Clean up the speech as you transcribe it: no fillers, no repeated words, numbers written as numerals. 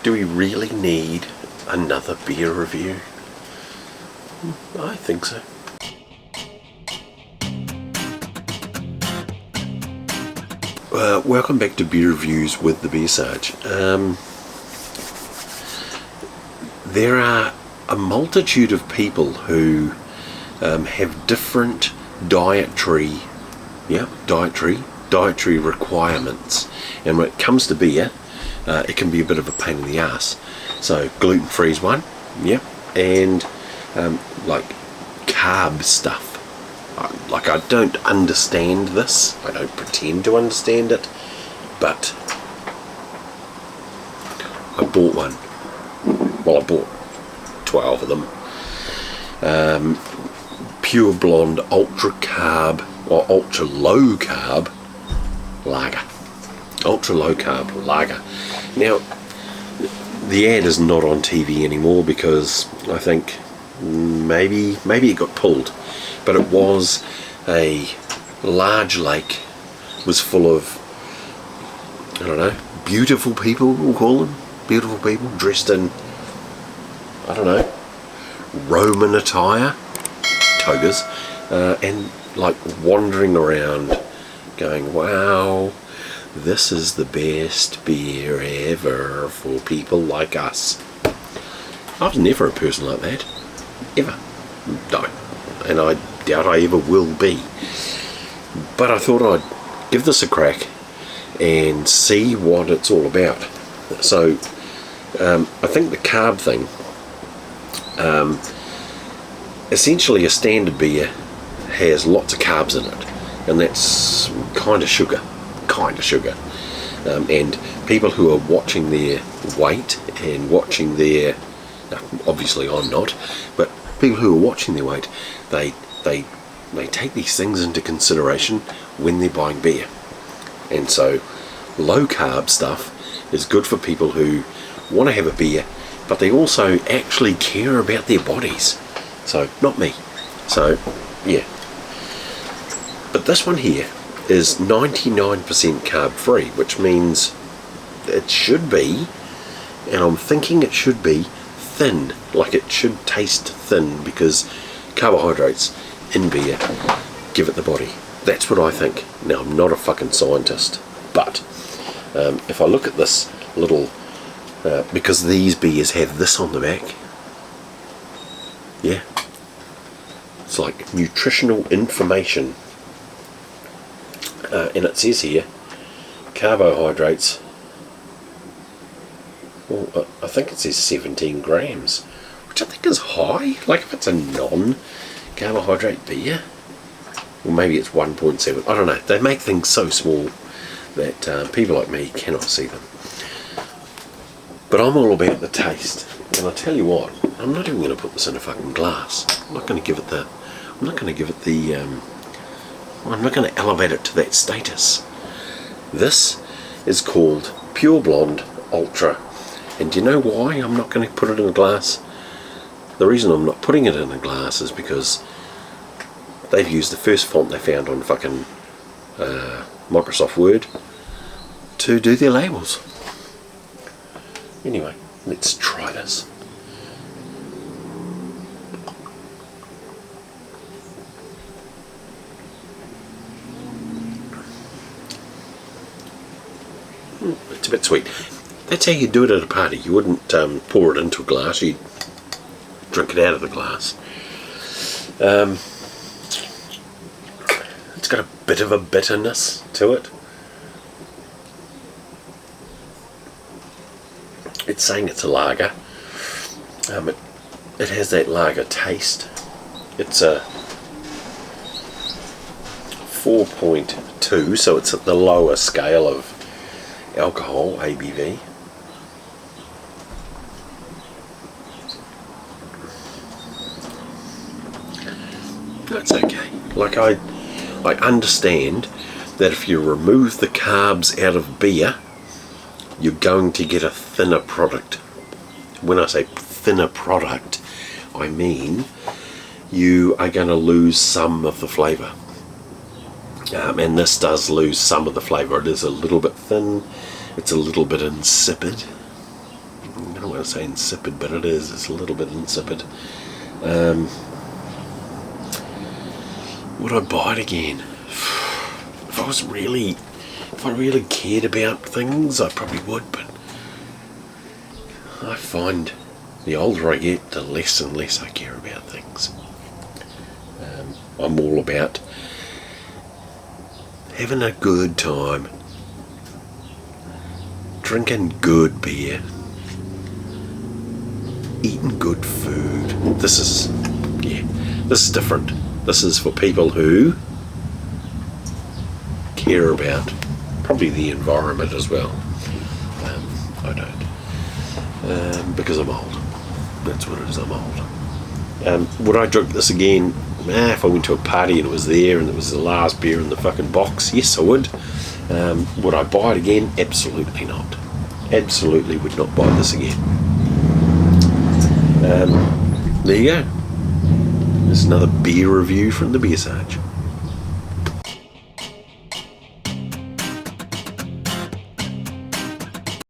Do we really need another beer review? I think so. Welcome back to Beer Reviews with the Beer Sarge. There are a multitude of people who have different dietary requirements, and when it comes to beer, it can be a bit of a pain in the ass. So gluten-free is one, and like carb stuff. Like, I don't understand this. I don't pretend to understand it, but I bought one. Well, I bought 12 of them. Pure Blonde Ultra Carb or Ultra Low Carb Lager. Ultra Low Carb Lager. Now, the ad is not on TV anymore because I think maybe it got pulled. But it was a large lake, was full of, I don't know, beautiful people, we'll call them. Beautiful people dressed in, I don't know, Roman attire, togas, and like wandering around going, wow, this is the best beer ever for people like us. I was never a person like that, ever. No. And I doubt I ever will be. But I thought I'd give this a crack and see what it's all about. So I think the carb thing, essentially a standard beer has lots of carbs in it, and that's kind of sugar. And people who are watching their weight and watching their, obviously I'm not, but people who are watching their weight, they take these things into consideration when they're buying beer. And so low carb stuff is good for people who want to have a beer, but they also actually care about their bodies. So not me. So yeah. But this one here is 99% carb free, which means it should be, and I'm thinking it should be thin, like it should taste thin, because carbohydrates in beer give it the body. That's what I think. Now, I'm not a fucking scientist, but if I look at this little, because these beers have this on the back, it's like nutritional information, and it says here carbohydrates, well, I think it says 17 grams, which I think is high. Like, if it's a non-carbohydrate beer, well, maybe it's 1.7. I don't know. They make things so small that people like me cannot see them. But I'm all about the taste, and I tell you what, I'm not even going to put this in a fucking glass. I'm not going to give it the. I'm not going to elevate it to that status. This is called Pure Blonde Ultra. And do you know why I'm not going to put it in a glass? The reason I'm not putting it in a glass is because they've used the first font they found on fucking Microsoft Word to do their labels. Anyway, let's try this. It's a bit sweet. That's how you do it at a party. You wouldn't pour it into a glass, you'd drink it out of the glass. It's got a bit of a bitterness to it. It's saying it's a lager. It has that lager taste. It's a 4.2, so it's at the lower scale of alcohol, ABV. That's okay. Like, I understand that if you remove the carbs out of beer, you're going to get a thinner product. When I say thinner product, I mean you are going to lose some of the flavour. And this does lose some of the flavour. It is a little bit thin, it's a little bit insipid. I don't want to say insipid, but it is. It's a little bit insipid. Would I buy it again? If I really cared about things, I probably would, but I find the older I get, the less and less I care about things. I'm all about having a good time, drinking good beer, eating good food. This is different. This is for people who care about probably the environment as well. I don't, because I'm old. That's what it is, I'm old. Would I drink this again? If I went to a party and it was there and it was the last beer in the fucking box, yes I would. Would I buy it again? Absolutely not. Absolutely would not buy this again. There you go. There's another beer review from the Beer Sarge.